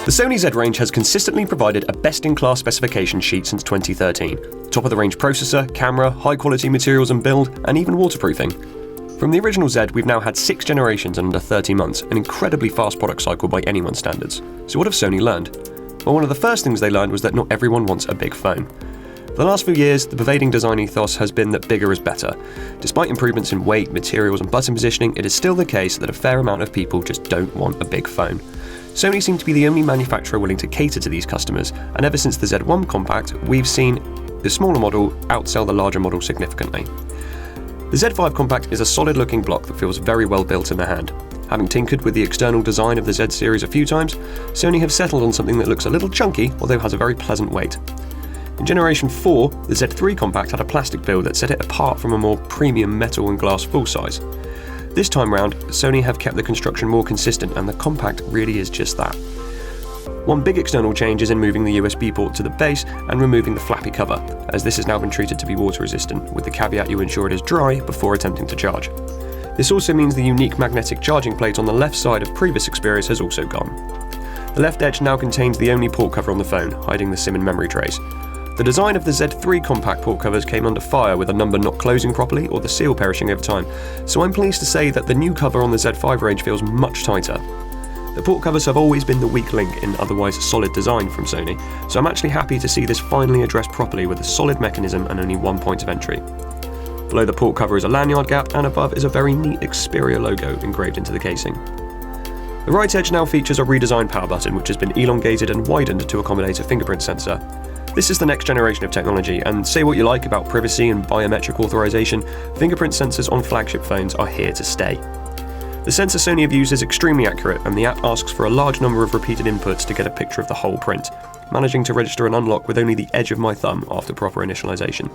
The Sony Z range has consistently provided a best-in-class specification sheet since 2013. Top-of-the-range processor, camera, high-quality materials and build, and even waterproofing. From the original Z, we've now had 6 generations in under 30 months, an incredibly fast product cycle by anyone's standards. So what have Sony learned? Well, one of the first things they learned was that not everyone wants a big phone. For the last few years, the pervading design ethos has been that bigger is better. Despite improvements in weight, materials and button positioning, it is still the case that a fair amount of people just don't want a big phone. Sony seemed to be the only manufacturer willing to cater to these customers, and ever since the Z1 Compact, we've seen the smaller model outsell the larger model significantly. The Z5 Compact is a solid-looking block that feels very well built in the hand. Having tinkered with the external design of the Z series a few times, Sony have settled on something that looks a little chunky, although has a very pleasant weight. In Generation 4, the Z3 Compact had a plastic build that set it apart from a more premium metal and glass full-size. This time round, Sony have kept the construction more consistent, and the Compact really is just that. One big external change is in moving the USB port to the base and removing the flappy cover, as this has now been treated to be water resistant, with the caveat you ensure it is dry before attempting to charge. This also means the unique magnetic charging plate on the left side of previous Xperias has also gone. The left edge now contains the only port cover on the phone, hiding the SIM and memory trays. The design of the Z3 Compact port covers came under fire with a number not closing properly or the seal perishing over time, so I'm pleased to say that the new cover on the Z5 range feels much tighter. The port covers have always been the weak link in otherwise solid design from Sony, so I'm actually happy to see this finally addressed properly with a solid mechanism and only one point of entry. Below the port cover is a lanyard gap, and above is a very neat Xperia logo engraved into the casing. The right edge now features a redesigned power button which has been elongated and widened to accommodate a fingerprint sensor. This is the next generation of technology, and say what you like about privacy and biometric authorization, fingerprint sensors on flagship phones are here to stay. The sensor Sony have used is extremely accurate, and the app asks for a large number of repeated inputs to get a picture of the whole print, managing to register an unlock with only the edge of my thumb after proper initialization.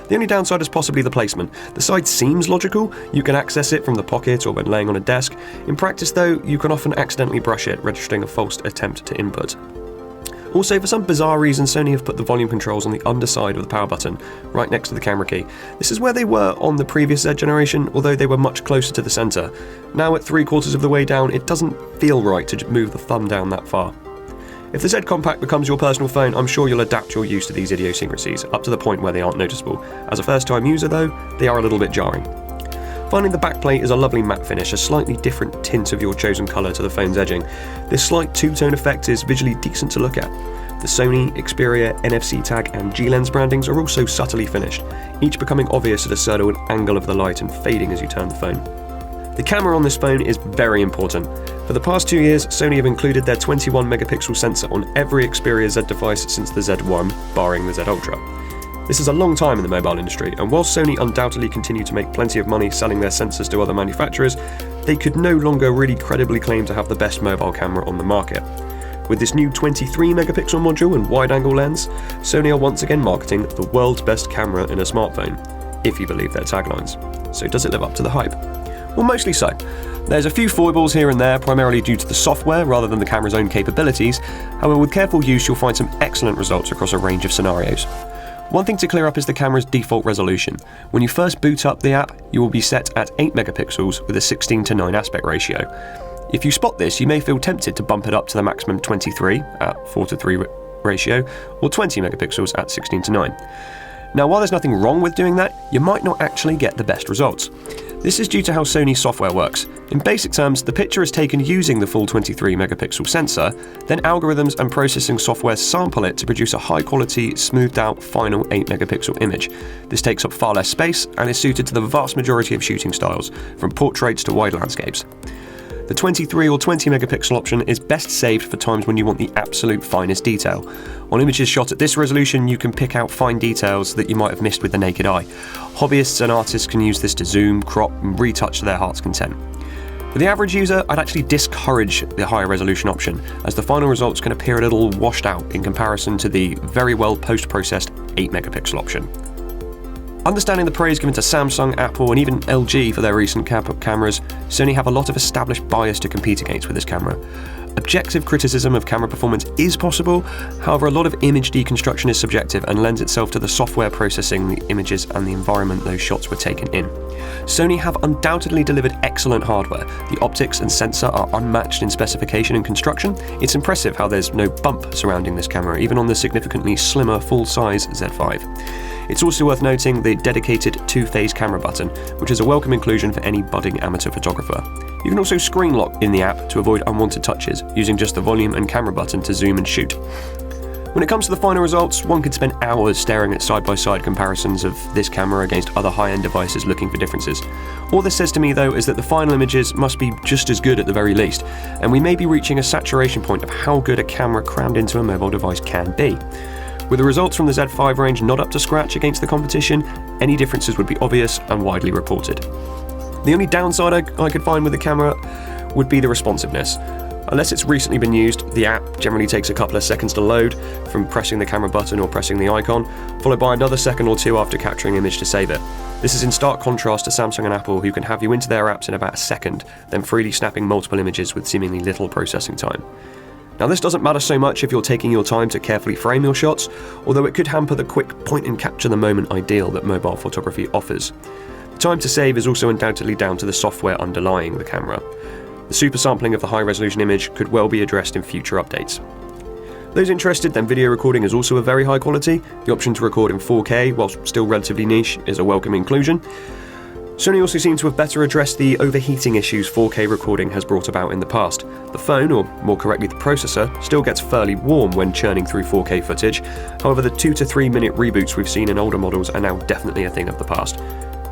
The only downside is possibly the placement. The side seems logical, you can access it from the pocket or when laying on a desk. In practice though, you can often accidentally brush it, registering a false attempt to input. Also, for some bizarre reason, Sony have put the volume controls on the underside of the power button, right next to the camera key. This is where they were on the previous Z generation, although they were much closer to the centre. Now at 3/4 of the way down, it doesn't feel right to move the thumb down that far. If the Z Compact becomes your personal phone, I'm sure you'll adapt your use to these idiosyncrasies, up to the point where they aren't noticeable. As a first-time user though, they are a little bit jarring. Finally, the backplate is a lovely matte finish, a slightly different tint of your chosen colour to the phone's edging. This slight two-tone effect is visually decent to look at. The Sony, Xperia, NFC tag and G-Lens brandings are also subtly finished, each becoming obvious at a certain angle of the light and fading as you turn the phone. The camera on this phone is very important. For the past 2 years, Sony have included their 21 megapixel sensor on every Xperia Z device since the Z1, barring the Z Ultra. This is a long time in the mobile industry, and whilst Sony undoubtedly continue to make plenty of money selling their sensors to other manufacturers, they could no longer really credibly claim to have the best mobile camera on the market. With this new 23 megapixel module and wide-angle lens, Sony are once again marketing the world's best camera in a smartphone, if you believe their taglines. So does it live up to the hype? Well, mostly so. There's a few foibles here and there, primarily due to the software rather than the camera's own capabilities. However, with careful use, you'll find some excellent results across a range of scenarios. One thing to clear up is the camera's default resolution. When you first boot up the app, you will be set at 8 megapixels with a 16:9 aspect ratio. If you spot this, you may feel tempted to bump it up to the maximum 23 at 4:3 ratio, or 20 megapixels at 16:9. Now, while there's nothing wrong with doing that, you might not actually get the best results. This is due to how Sony's software works. In basic terms, the picture is taken using the full 23 megapixel sensor, then algorithms and processing software sample it to produce a high quality, smoothed out final 8 megapixel image. This takes up far less space and is suited to the vast majority of shooting styles, from portraits to wide landscapes. The 23 or 20 megapixel option is best saved for times when you want the absolute finest detail. On images shot at this resolution, you can pick out fine details that you might have missed with the naked eye. Hobbyists and artists can use this to zoom, crop and retouch to their heart's content. For the average user, I'd actually discourage the higher resolution option, as the final results can appear a little washed out in comparison to the very well post-processed 8 megapixel option. Understanding the praise given to Samsung, Apple and even LG for their recent cameras, Sony have a lot of established bias to compete against with this camera. Objective criticism of camera performance is possible, however a lot of image deconstruction is subjective and lends itself to the software processing the images and the environment those shots were taken in. Sony have undoubtedly delivered excellent hardware. The optics and sensor are unmatched in specification and construction. It's impressive how there's no bump surrounding this camera, even on the significantly slimmer full-size Z5. It's also worth noting the dedicated two-phase camera button, which is a welcome inclusion for any budding amateur photographer. You can also screen lock in the app to avoid unwanted touches, using just the volume and camera button to zoom and shoot. When it comes to the final results, one could spend hours staring at side-by-side comparisons of this camera against other high-end devices looking for differences. All this says to me, though, is that the final images must be just as good at the very least, and we may be reaching a saturation point of how good a camera crammed into a mobile device can be. With the results from the Z5 range not up to scratch against the competition, any differences would be obvious and widely reported. The only downside I could find with the camera would be the responsiveness. Unless it's recently been used, the app generally takes a couple of seconds to load from pressing the camera button or pressing the icon, followed by another second or two after capturing image to save it. This is in stark contrast to Samsung and Apple, who can have you into their apps in about a second, then freely snapping multiple images with seemingly little processing time. Now, this doesn't matter so much if you're taking your time to carefully frame your shots, although it could hamper the quick point and capture the moment ideal that mobile photography offers. The time to save is also undoubtedly down to the software underlying the camera. The super sampling of the high-resolution image could well be addressed in future updates. Those interested, then video recording is also of very high quality. The option to record in 4K, whilst still relatively niche, is a welcome inclusion. Sony also seem to have better addressed the overheating issues 4K recording has brought about in the past. The phone, or more correctly the processor, still gets fairly warm when churning through 4K footage. However, the 2 to 3 minute reboots we've seen in older models are now definitely a thing of the past.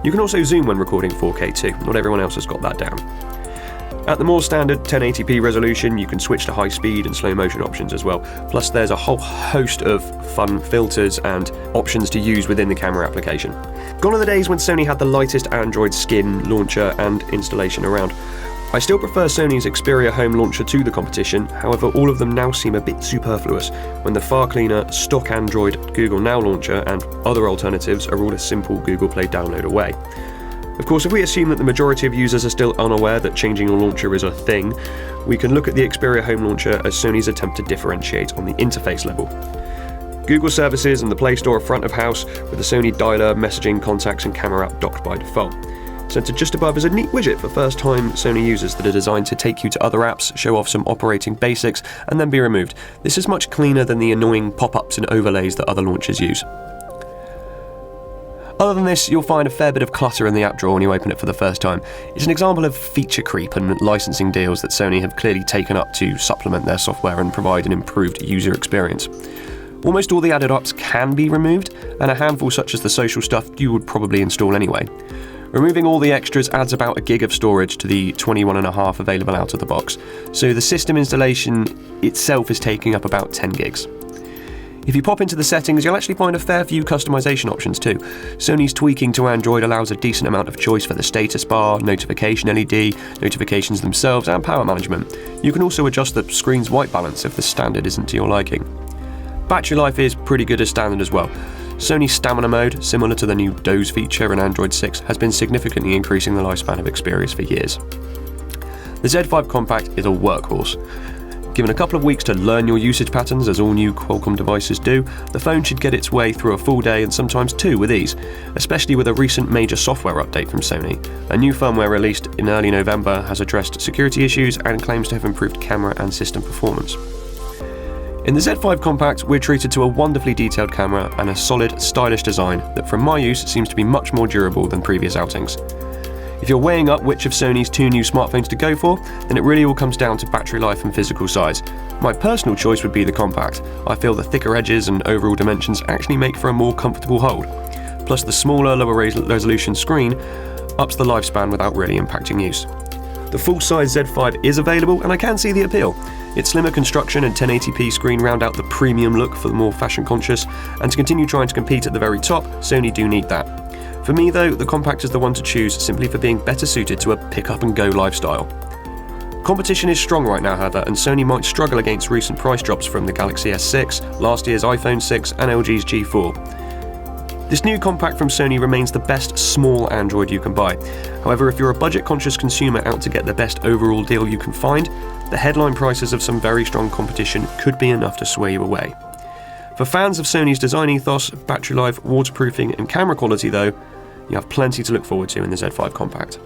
You can also zoom when recording 4K too, not everyone else has got that down. At the more standard 1080p resolution, you can switch to high speed and slow motion options as well. Plus there's a whole host of fun filters and options to use within the camera application. Gone are the days when Sony had the lightest Android skin, launcher and installation around. I still prefer Sony's Xperia home launcher to the competition, however all of them now seem a bit superfluous, when the far cleaner stock Android Google Now launcher and other alternatives are all a simple Google Play download away. Of course, if we assume that the majority of users are still unaware that changing your launcher is a thing, we can look at the Xperia home launcher as Sony's attempt to differentiate on the interface level. Google services and the Play Store are front of house, with the Sony dialer, messaging, contacts and camera app docked by default. Centred just above is a neat widget for first-time Sony users that are designed to take you to other apps, show off some operating basics, and then be removed. This is much cleaner than the annoying pop-ups and overlays that other launchers use. Other than this, you'll find a fair bit of clutter in the app drawer when you open it for the first time. It's an example of feature creep and licensing deals that Sony have clearly taken up to supplement their software and provide an improved user experience. Almost all the added apps can be removed, and a handful such as the social stuff you would probably install anyway. Removing all the extras adds about a gig of storage to the 21.5 available out of the box, so the system installation itself is taking up about 10 gigs. If you pop into the settings, you'll actually find a fair few customization options too. Sony's tweaking to Android allows a decent amount of choice for the status bar, notification LED, notifications themselves and power management. You can also adjust the screen's white balance if the standard isn't to your liking. Battery life is pretty good as standard as well. Sony's stamina mode, similar to the new doze feature in Android 6, has been significantly increasing the lifespan of Xperias for years. The Z5 Compact is a workhorse. Given a couple of weeks to learn your usage patterns, as all new Qualcomm devices do, the phone should get its way through a full day and sometimes two with ease, especially with a recent major software update from Sony. A new firmware released in early November has addressed security issues and claims to have improved camera and system performance. In the Z5 Compact, we're treated to a wonderfully detailed camera and a solid, stylish design that from my use seems to be much more durable than previous outings. If you're weighing up which of Sony's two new smartphones to go for, then it really all comes down to battery life and physical size. My personal choice would be the Compact. I feel the thicker edges and overall dimensions actually make for a more comfortable hold. Plus the smaller, lower resolution screen ups the lifespan without really impacting use. The full-size Z5 is available and I can see the appeal. Its slimmer construction and 1080p screen round out the premium look for the more fashion-conscious, and to continue trying to compete at the very top, Sony do need that. For me though, the Compact is the one to choose simply for being better suited to a pick-up-and-go lifestyle. Competition is strong right now, however, and Sony might struggle against recent price drops from the Galaxy S6, last year's iPhone 6 and LG's G4. This new compact from Sony remains the best small Android you can buy. However, if you're a budget-conscious consumer out to get the best overall deal you can find, the headline prices of some very strong competition could be enough to sway you away. For fans of Sony's design ethos, battery life, waterproofing and camera quality though, you have plenty to look forward to in the Z5 Compact.